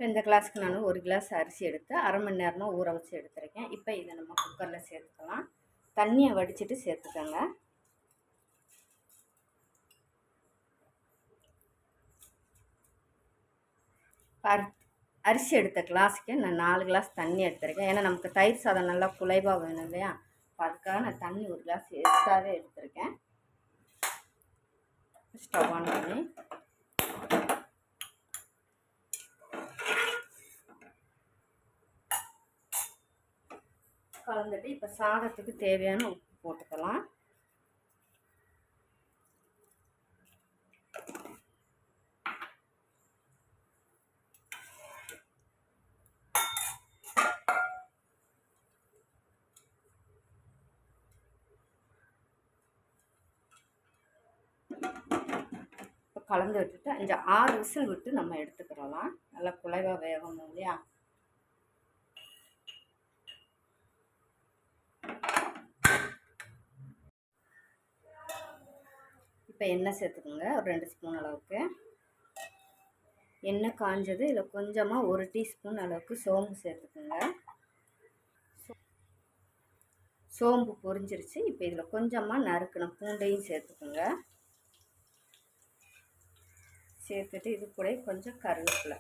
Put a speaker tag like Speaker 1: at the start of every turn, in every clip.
Speaker 1: இப்போ இந்த கிளாஸ்க்கு நான் 1 கிளாஸ் அரிசி எடுத்து அரை மணி நேரமாக ஊற வச்சு எடுத்துருக்கேன். இப்போ இதை நம்ம குக்கரில் சேர்த்துக்கலாம். தண்ணியை வடிச்சிட்டு சேர்த்துக்கோங்க. அரிசி எடுத்த கிளாஸுக்கு நான் 4 கிளாஸ் தண்ணி எடுத்துருக்கேன். ஏன்னா நமக்கு தயிர் சாதம் நல்லா குலைவாக வேணும் இல்லையா? அதுக்காக நான் தண்ணி 1 கிளாஸ் எக்ஸ்ட்ராவே எடுத்துருக்கேன். ஸ்டவ் ஆன் பண்ணி கலந்துட்டு இப்போ சாதத்துக்கு தேவையான உப்பு போட்டுக்கலாம். இப்போ கலந்து விட்டுட்டு 5-6 விசில் விட்டு நம்ம எடுத்துக்கிறலாம். நல்லா குலைவாக வேகணும் இல்லையா? இப்போ எண்ணெய் சேர்த்துக்கோங்க. ஒரு 2 ஸ்பூன் அளவுக்கு எண்ணெய் காஞ்சது. இதில் கொஞ்சமாக 1 டீஸ்பூன் அளவுக்கு சோம்பு சேர்த்துக்கோங்க. சோம்பு பொரிஞ்சிருச்சு. இப்போ இதில் கொஞ்சமாக நறுக்கின பூண்டையும் சேர்த்துக்கோங்க. சேர்த்துட்டு இது கூட கொஞ்சம் கருவேப்பிலை.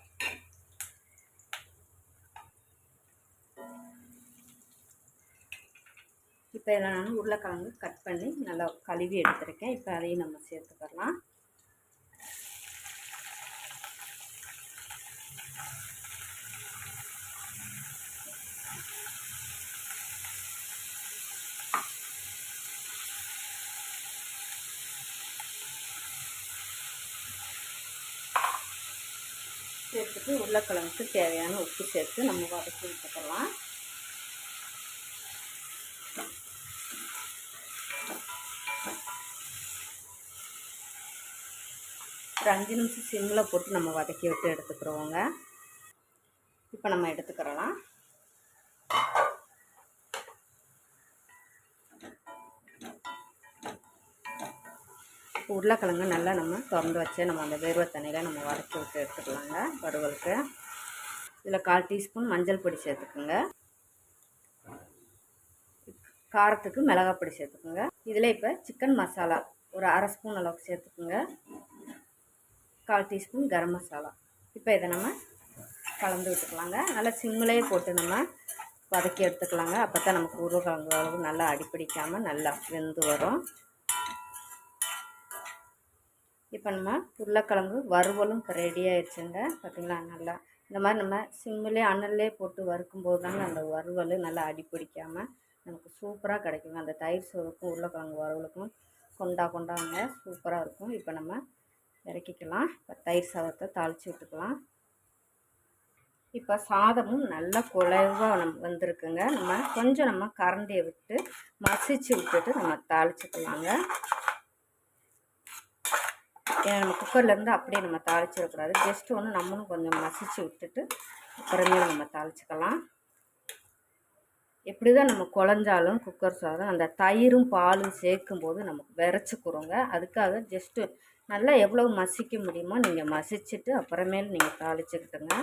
Speaker 1: இப்போ இதில் நான் உருளைக்கிழங்கு கட் பண்ணி நல்லா கழுவி எடுத்துருக்கேன். இப்போ அதையும் நம்ம சேர்த்துக்கலாம். சேர்த்துட்டு உருளைக்கிழங்குக்கு தேவையான உப்பு சேர்த்து நம்ம வதக்கி விட்டுக்கலாம். ஒரு 5 நிமிஷம் சிம்மில் போட்டு நம்ம வதக்கி விட்டு எடுத்துக்கிறோங்க. இப்போ நம்ம எடுத்துக்கிறலாம். உருளைக்கிழங்கு நல்லா நம்ம திறந்து வச்சு நம்ம அந்த வேர்வை தண்ணியில் நம்ம வதக்கி விட்டு எடுத்துக்கலாங்க வறுவலுக்கு. இதில் 1/4 டீஸ்பூன் மஞ்சள் பொடி சேர்த்துக்குங்க. காரத்துக்கு மிளகாய் பொடி சேர்த்துக்குங்க. இதில் இப்போ சிக்கன் மசாலா ஒரு 1/2 ஸ்பூன் அளவுக்கு சேர்த்துக்குங்க. 1/4 டீஸ்பூன் கரம் மசாலா. இப்போ இதை நம்ம கலந்து விட்டுக்கலாங்க. நல்லா சிம்மிலேயே போட்டு நம்ம வதக்கி எடுத்துக்கலாங்க. அப்போ தான் நமக்கு உருளைக்கிழங்கு அளவு நல்லா அடிப்பிடிக்காமல் நல்லா வெந்து வரும். இப்போ நம்ம உருளைக்கிழங்கு வறுவலும் இப்போ ரெடி ஆயிடுச்சுங்க. பார்த்திங்களா? நல்லா இந்த மாதிரி நம்ம சிம்மிலே அனல்லே போட்டு வறுக்கும்போது தாங்க அந்த வறுவல் நல்லா அடிப்பிடிக்காமல் நமக்கு சூப்பராக கிடைக்குங்க. அந்த தயிர் சோறுக்கும் உருளைக்கிழங்கு வறுவலுக்கும் கொண்டாங்க சூப்பராக இருக்கும். இப்போ நம்ம இறக்கிக்கலாம். இப்போ தயிர் சாதத்தை தாளித்து விட்டுக்கலாம். இப்போ சாதமும் நல்லா குழைவாக வந்திருக்குங்க. நம்ம கரண்டியை விட்டு மசிச்சு விட்டுட்டு நம்ம தாளிச்சுக்கலாங்க. ஏன்னா நம்ம குக்கர்லேருந்து அப்படியே நம்ம தாளிச்சிடக்கூடாது. ஜஸ்ட்டு ஒன்று நம்மளும் கொஞ்சம் மசிச்சு விட்டுட்டு அப்புறமே நம்ம தாளிச்சிக்கலாம். எப்படி தான் நம்ம குழஞ்சாலும் குக்கர் சாதம் அந்த தயிரும் பாலும் சேர்க்கும்போது நமக்கு விரைச்சிக்கிறோங்க. அதுக்காக ஜஸ்ட்டு நல்லா எவ்வளோ மசிக்க முடியுமோ நீங்கள் மசிச்சுட்டு அப்புறமேல் நீங்கள் தாளிச்சுக்கிட்டுங்க.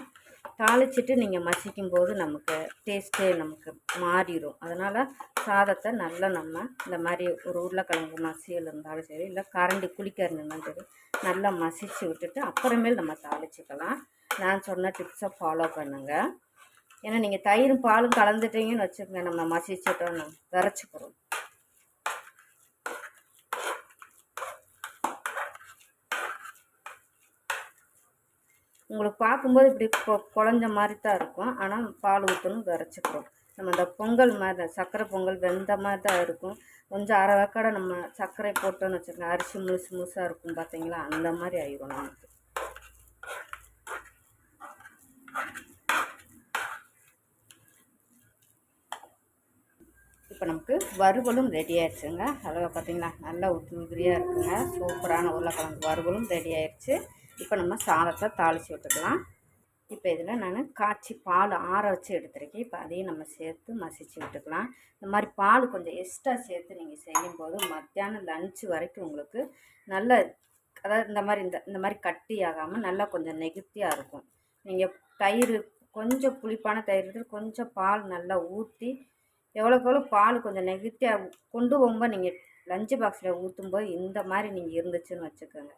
Speaker 1: தாளிச்சிட்டு நீங்கள் மசிக்கும்போது நமக்கு டேஸ்ட்டே நமக்கு மாறிடும். அதனால் சாதத்தை நல்லா நம்ம இந்த மாதிரி ஒரு உருளைக்கிழங்கு மசியல் இருந்தாலும் சரி, இல்லை கரண்டி குழிக்கரண்டி இருந்தாலும் சரி, நல்லா மசிச்சு விட்டுட்டு அப்புறமேல் நம்ம தாளிச்சிக்கலாம். நான் சொன்ன டிப்ஸை ஃபாலோ பண்ணுங்கள். ஏன்னா நீங்கள் தயிரும் பாலும் கலந்துட்டீங்கன்னு வச்சுக்கோங்க, நம்ம மசிச்சிட்டோம் விரைச்சிக்கிறோம். உங்களுக்கு பார்க்கும்போது இப்படி குழஞ்ச மாதிரி தான் இருக்கும். ஆனால் பால் ஊற்றணும் விரைச்சிக்கிறோம். நம்ம இந்த பொங்கல் மாதிரி சர்க்கரை பொங்கல் வெந்த மாதிரி தான் இருக்கும். கொஞ்சம் அரை வேக்காடை நம்ம சர்க்கரை போட்டோன்னு வச்சுக்கோங்க, அரிசி முழுசாக இருக்கும் பார்த்தீங்களா? அந்த மாதிரி ஆயிடும் நமக்கு. இப்போ நமக்கு வறுவலும் ரெடி ஆயிடுச்சுங்க. அழகாக பார்த்தீங்களா? நல்லா உதிரியாக இருக்குங்க. சூப்பரான உருளைக்கிழங்கு வறுவலும் ரெடி ஆயிடுச்சு. இப்போ நம்ம சாதத்தை தாளித்து விட்டுக்கலாம். இப்போ இதில் நான் காய்ச்சி பால் ஆற வச்சு எடுத்துருக்கேன். இப்போ அதையும் நம்ம சேர்த்து மசிச்சு விட்டுக்கலாம். இந்த மாதிரி பால் கொஞ்சம் எக்ஸ்ட்ரா சேர்த்து நீங்கள் செய்யும்போது மத்தியானம் லஞ்சு வரைக்கும் உங்களுக்கு நல்ல, அதாவது இந்த மாதிரி கட்டி ஆகாமல் நல்லா கொஞ்சம் நெகிழ்த்தியாக இருக்கும். நீங்கள் தயிர் கொஞ்சம் புளிப்பான தயிர் எடுத்து கொஞ்சம் பால் நல்லா ஊற்றி எவ்வளோக்கு எவ்வளோ பால் கொஞ்சம் நெகட்டிவாக கொண்டு போகும்போது நீங்கள் லஞ்சு பாக்ஸில் ஊற்றும்போது இந்த மாதிரி நீங்கள் இருந்துச்சுன்னு வச்சுக்கோங்க.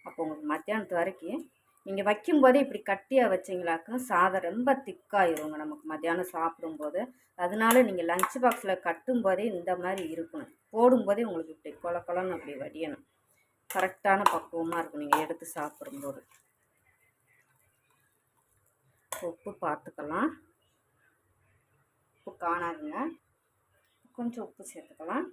Speaker 1: அப்போ உங்களுக்கு மத்தியானத்து வரைக்கும் நீங்கள் வைக்கும்போதே இப்படி கட்டியாக வச்சிங்களாக்கும் சாதம் ரொம்ப திக்காயிருங்க நமக்கு மத்தியானம் சாப்பிடும்போது. அதனால நீங்கள் லஞ்ச் பாக்ஸில் கட்டும்போதே இந்த மாதிரி இருக்கணும். போடும்போதே உங்களுக்கு இப்படி கொல கொலன்னு அப்படி வடியணும். கரெக்டான பக்குவமாக இருக்கும் நீங்கள் எடுத்து சாப்பிடும்போது. உப்பு பார்த்துக்கலாம். உப்பு காணாதுங்க, கொஞ்சம் உப்பு சேர்த்துக்கலாம்.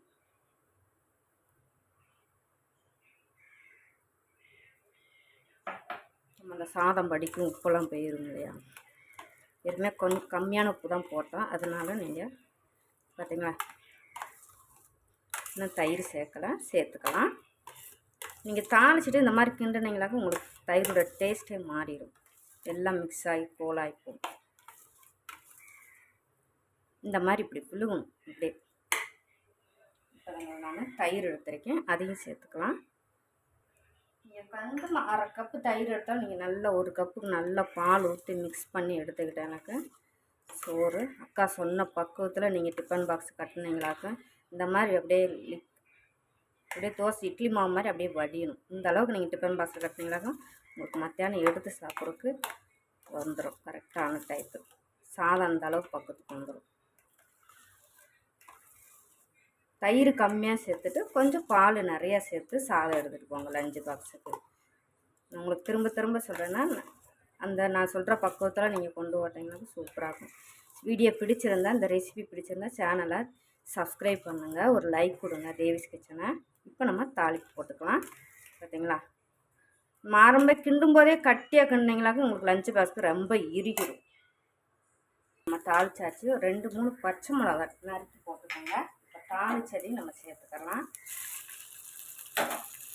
Speaker 1: நம்ம அந்த சாதம் படிக்கும் உப்பெல்லாம் போயிடும் இல்லையா. ஏற்கனவே கொஞ்சம் கம்மியான உப்பு தான் போட்டோம், அதனால நீங்கள் பார்த்தீங்களா இன்னும் தயிர் சேர்த்துக்கலாம். நீங்கள் தாளிச்சிட்டு இந்த மாதிரி கிண்டுனீங்களாக்க உங்களுக்கு தயிரோட டேஸ்ட்டே மாறிடும். எல்லாம் மிக்ஸ் ஆகி கோலாகிப்போம். இந்த மாதிரி இப்படி புழுகணும். இப்படியே நான் தயிர் எடுத்துருக்கேன், அதையும் சேர்த்துக்கலாம். நீங்கள் கொஞ்சம் அரை கப்பு தயிர் எடுத்தால் நீங்கள் நல்லா ஒரு கப்புக்கு நல்லா பால் ஊற்றி மிக்ஸ் பண்ணி எடுத்துக்கிட்டேன். எனக்கு சோறு அக்கா சொன்ன பக்குவத்தில் நீங்கள் டிஃபன் பாக்ஸ் கட்டினீங்களாக்க இந்த மாதிரி அப்படியே தோசை இட்லி மாவு மாதிரி அப்படியே வடியணும். இந்த அளவுக்கு நீங்கள் டிஃபன் பாக்ஸில் கட்டினீங்களாக்க உங்களுக்கு மத்தியானம் எடுத்து சாப்பிட்றதுக்கு வந்துடும். கரெக்டான டைப்பு சாதம் அந்த அளவுக்கு பக்கத்துக்கு வந்துடும். தயிர் கம்மியாக சேர்த்துட்டு கொஞ்சம் பால் நிறையா சேர்த்து சாதம் எடுத்துகிட்டு போங்க லஞ்சு பாக்ஸுக்கு. உங்களுக்கு திரும்ப திரும்ப சொல்கிறேன்னா அந்த நான் சொல்கிற பக்குவத்தில் நீங்கள் கொண்டு போட்டிங்கன்னா சூப்பராக இருக்கும். வீடியோ பிடிச்சிருந்தா, இந்த ரெசிபி பிடிச்சிருந்தா சேனலை சப்ஸ்கிரைப் பண்ணுங்கள், ஒரு லைக் கொடுங்க தேவிஸ் கிச்சனை. இப்போ நம்ம தாளிப்பு போட்டுக்கலாம். பார்த்தீங்களா ஆரம்ப கிண்டும் போதே கட்டியாக கிண்டிங்களாக்க உங்களுக்கு லஞ்சு பாக்ஸுக்கு ரொம்ப இறுகிடும். நம்ம தாளிச்சாச்சு. 2-3 பச்சை மிளகா நறுக்கி போட்டுக்கோங்க. இப்போ தாளிச்சதையும் நம்ம சேர்த்துக்கலாம்.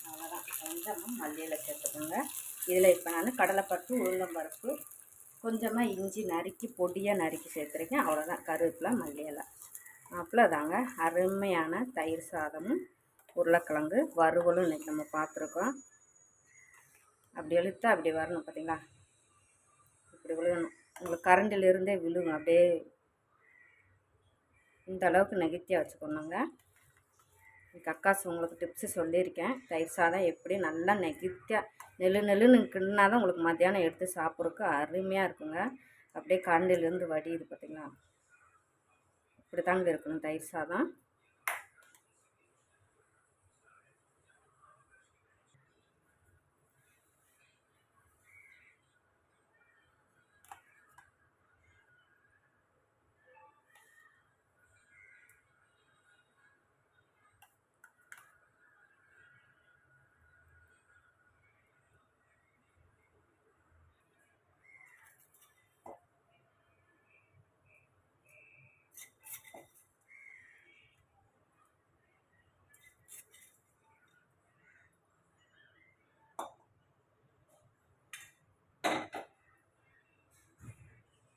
Speaker 1: அவ்வளோதான். கொஞ்சமாக மல்லியில் சேர்த்துக்கோங்க. இதில் இப்போ நான் கடலைப்பருப்பு, உளுந்தம்பருப்பு, கொஞ்சமாக இஞ்சி நறுக்கி பொடியாக நறுக்கி சேர்த்துருக்கேன். அவ்வளோதான். கருவேப்பிலை, மல்லியெல்லாம் அவ்வளோதாங்க. அருமையான தயிர் சாதமும் உருளைக்கிழங்கு வறுவலும் இன்றைக்கி நம்ம பார்த்துருக்கோம். அப்படி இழுத்தா அப்படி வரணும். பார்த்தீங்களா இப்படி விழுகணும். உங்களுக்கு கரண்டிலிருந்தே விழுகும். அப்படியே இந்த அளவுக்கு நெகட்டிவாக வச்சுக்கணுங்க. எனக்கு அக்காசு உங்களுக்கு டிப்ஸு சொல்லியிருக்கேன். தயிர் சாதம் எப்படி நல்லா நெகட்டிவாக நெல்லுன்னு கிண்டினா தான் உங்களுக்கு மத்தியானம் எடுத்து சாப்பிட்றதுக்கு அருமையாக இருக்குங்க. அப்படியே கரண்டிலேருந்து வடியுது. பார்த்தீங்களா இப்படி தாங்க இருக்கணும் தயிர் சாதம்.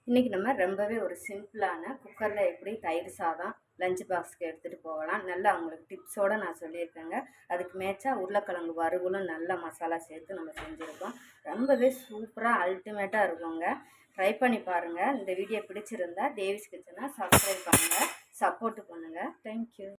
Speaker 1: இன்றைக்கி நம்ம ரொம்பவே ஒரு சிம்பிளான குக்கரில் எப்படி தயிர் சாதம் லஞ்ச் பாக்ஸுக்கு எடுத்துகிட்டு போகலாம் நல்லா அவங்களுக்கு டிப்ஸோடு நான் சொல்லியிருக்கேங்க. அதுக்கு மேட்சா உருளைக்கிழங்கு வறுவலும் நல்ல மசாலா சேர்த்து நம்ம செஞ்சுருக்கோம். ரொம்பவே சூப்பராக அல்டிமேட்டாக இருக்குங்க. ட்ரை பண்ணி பாருங்கள். இந்த வீடியோ பிடிச்சிருந்தா தேவிஸ் கிச்சனை சப்ஸ்கிரைப் பண்ணுங்கள், சப்போர்ட் பண்ணுங்கள். தேங்க்யூ.